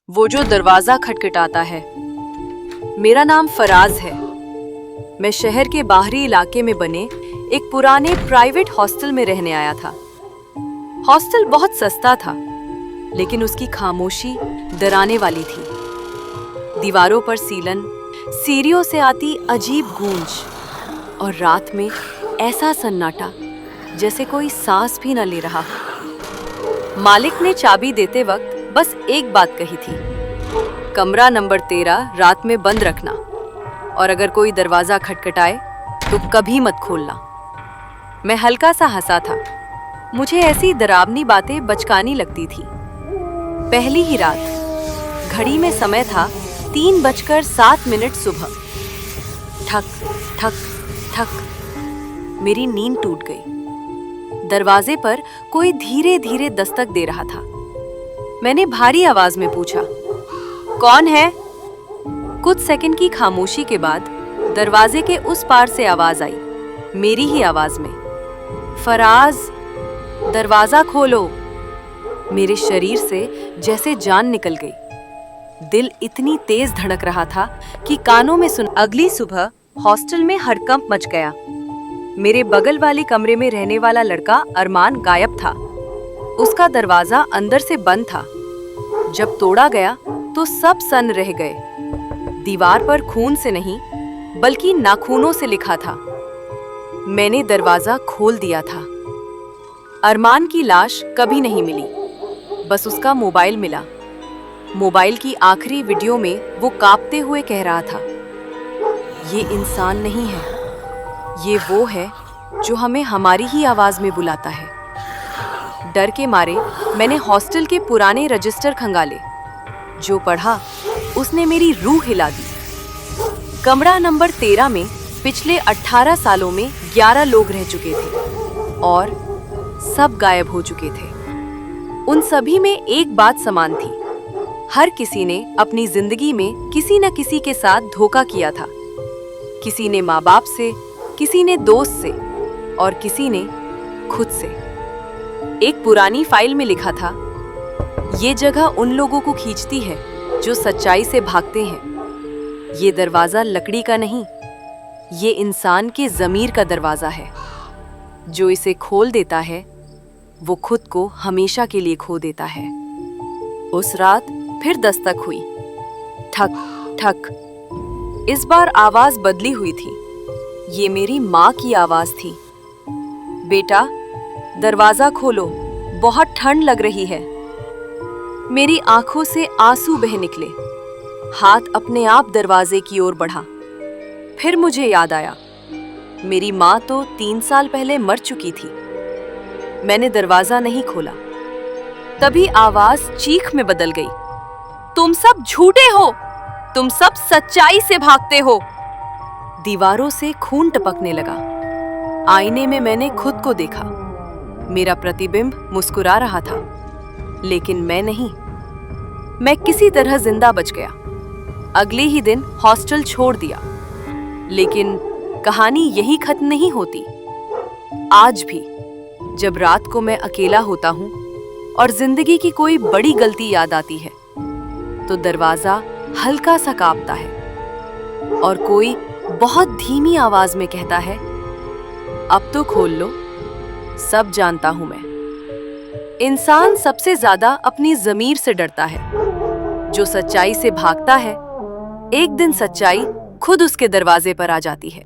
वो जो दरवाजा खटखटाता है। मेरा नाम फराज है। मैं शहर के बाहरी इलाके में बने एक पुराने प्राइवेट हॉस्टल में रहने आया था। हॉस्टल बहुत सस्ता था, लेकिन उसकी खामोशी डराने वाली थी। दीवारों पर सीलन, सीढ़ियों से आती अजीब गूंज और रात में ऐसा सन्नाटा जैसे कोई सांस भी न ले रहा। मालिक ने चाबी देते वक्त बस एक बात कही थी, कमरा नंबर 13 रात में बंद रखना, और अगर कोई दरवाजा खटखटाए तो कभी मत खोलना। मैं हल्का सा हंसा था। मुझे ऐसी डरावनी बातें बचकानी लगती थी। पहली ही रात, घड़ी में समय था 3:07 सुबह। ठक ठक ठक, मेरी नींद टूट गई। दरवाजे पर कोई धीरे धीरे दस्तक दे रहा था। मैंने भारी आवाज में पूछा, कौन है? कुछ सेकंड की खामोशी के बाद दरवाजे के उस पार से आवाज आई, मेरी ही आवाज में, फराज, दरवाजा खोलो। मेरे शरीर से जैसे जान निकल गई। दिल इतनी तेज धड़क रहा था कि कानों में सुन। अगली सुबह हॉस्टल में हड़कंप मच गया। मेरे बगल वाले कमरे में रहने वाला लड़का अरमान गायब था। उसका दरवाजा अंदर से बंद था। जब तोड़ा गया तो सब सन्न रह गए। दीवार पर खून से नहीं, बल्कि नाखूनों से लिखा था। मैंने दरवाजा खोल दिया था। अरमान की लाश कभी नहीं मिली, बस उसका मोबाइल मिला। मोबाइल की आखिरी वीडियो में वो कांपते हुए कह रहा था, ये इंसान नहीं है, ये वो है जो हमें हमारी ही आवाज में बुलाता है। डर के मारे मैंने हॉस्टल के पुराने रजिस्टर खंगाले। जो पढ़ा उसने मेरी रूह हिला दी। कमरा नंबर 13 में पिछले 18 सालों में 11 लोग रह चुके थे और सब गायब हो चुके थे। उन सभी में एक बात समान थी, हर किसी ने अपनी जिंदगी में किसी न किसी के साथ धोखा किया था। किसी ने माँ बाप से, किसी ने दोस्त से और किसी ने खुद से। एक पुरानी फाइल में लिखा था, ये जगह उन लोगों को खींचती है जो सच्चाई से भागते हैं। ये दरवाजा लकड़ी का नहीं, ये इंसान के ज़मीर का दरवाजा है। जो इसे खोल देता है वो खुद को हमेशा के लिए खो देता है। उस रात फिर दस्तक हुई, ठक ठक। इस बार आवाज बदली हुई थी। ये मेरी माँ की आवाज थी, बेटा दरवाजा खोलो, बहुत ठंड लग रही है। मेरी आंखों से आंसू बह निकले। हाथ अपने आप दरवाजे की ओर बढ़ा। फिर मुझे याद आया, मेरी माँ तो 3 साल पहले मर चुकी थी। मैंने दरवाजा नहीं खोला। तभी आवाज चीख में बदल गई, तुम सब झूठे हो, तुम सब सच्चाई से भागते हो। दीवारों से खून टपकने लगा। आईने में मैंने खुद को देखा। मेरा प्रतिबिंब मुस्कुरा रहा था, लेकिन मैं नहीं। मैं किसी तरह जिंदा बच गया। अगले ही दिन हॉस्टल छोड़ दिया। लेकिन कहानी यही खत्म नहीं होती। आज भी जब रात को मैं अकेला होता हूँ और जिंदगी की कोई बड़ी गलती याद आती है, तो दरवाजा हल्का सा कांपता है और कोई बहुत धीमी आवाज में कहता है, अब तो खोल लो, सब जानता हूं मैं। इंसान सबसे ज्यादा अपनी ज़मीर से डरता है। जो सच्चाई से भागता है, एक दिन सच्चाई खुद उसके दरवाजे पर आ जाती है।